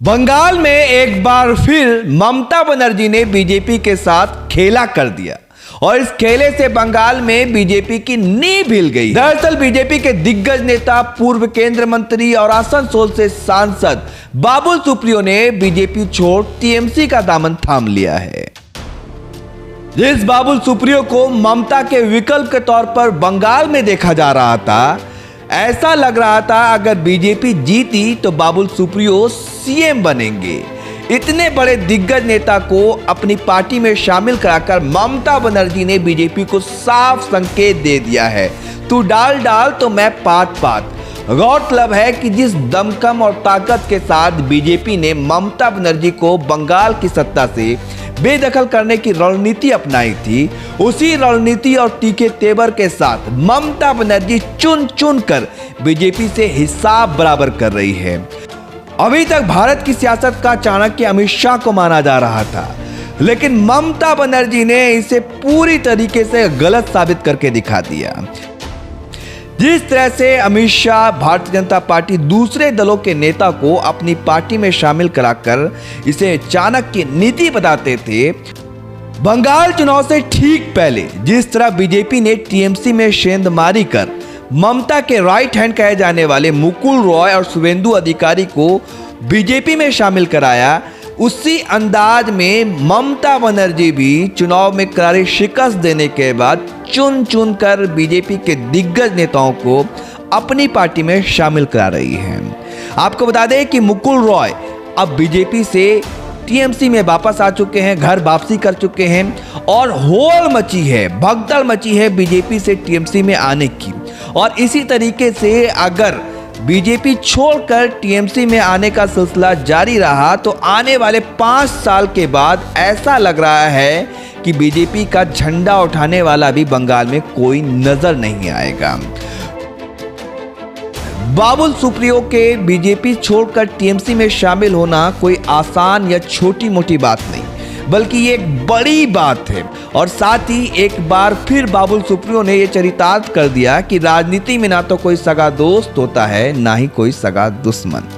बंगाल में एक बार फिर ममता बनर्जी ने बीजेपी के साथ खेला कर दिया और इस खेले से बंगाल में बीजेपी की नींव हिल गई। दरअसल बीजेपी के दिग्गज नेता, पूर्व केंद्रीय मंत्री और आसनसोल से सांसद बाबुल सुप्रियो ने बीजेपी छोड़ टीएमसी का दामन थाम लिया है। जिस बाबुल सुप्रियो को ममता के विकल्प के तौर पर बंगाल में देखा जा रहा था, ऐसा लग रहा था अगर बीजेपी जीती तो बाबुल सुप्रियो सीएम बनेंगे। इतने बड़े दिग्गज नेता को अपनी पार्टी में शामिल कराकर ममता बनर्जी ने बीजेपी को साफ संकेत दे दिया है, तू डाल डाल तो मैं पात पात। गौरतलब है कि जिस दमखम और ताकत के साथ बीजेपी ने ममता बनर्जी को बंगाल की सत्ता से बेदखल करने की रणनीति अपनाई थी, उसी रणनीति और तीखे तेवर के साथ ममता बनर्जी चुन चुन कर बीजेपी से हिसाब बराबर कर रही है। अभी तक भारत की सियासत का चाणक्य अमित शाह को माना जा रहा था, लेकिन ममता बनर्जी ने इसे पूरी तरीके से गलत साबित करके दिखा दिया। जिस तरह से अमित शाह भारतीय जनता पार्टी दूसरे दलों के नेता को अपनी पार्टी में शामिल कराकर इसे चाणक्य नीति बताते थे, बंगाल चुनाव से ठीक पहले जिस तरह बीजेपी ने टीएमसी में सेंधमारी कर ममता के राइट हैंड कहे जाने वाले मुकुल रॉय और शुवेंदु अधिकारी को बीजेपी में शामिल कराया, उसी अंदाज में ममता बनर्जी भी चुनाव में करारी शिकस्त देने के बाद चुन चुन कर बीजेपी के दिग्गज नेताओं को अपनी पार्टी में शामिल करा रही हैं। आपको बता दें कि मुकुल रॉय अब बीजेपी से टीएमसी में वापस आ चुके हैं, घर वापसी कर चुके हैं और होड़ मची है, भगदड़ मची है बीजेपी से टीएमसी में आने की। और इसी तरीके से अगर बीजेपी छोड़कर टीएमसी में आने का सिलसिला जारी रहा तो आने वाले 5 साल के बाद ऐसा लग रहा है कि बीजेपी का झंडा उठाने वाला भी बंगाल में कोई नजर नहीं आएगा। बाबुल सुप्रियो के बीजेपी छोड़कर टीएमसी में शामिल होना कोई आसान या छोटी मोटी बात नहीं, बल्कि ये एक बड़ी बात है। और साथ ही एक बार फिर बाबुल सुप्रियो ने यह चरितार्थ कर दिया कि राजनीति में ना तो कोई सगा दोस्त होता है, ना ही कोई सगा दुश्मन।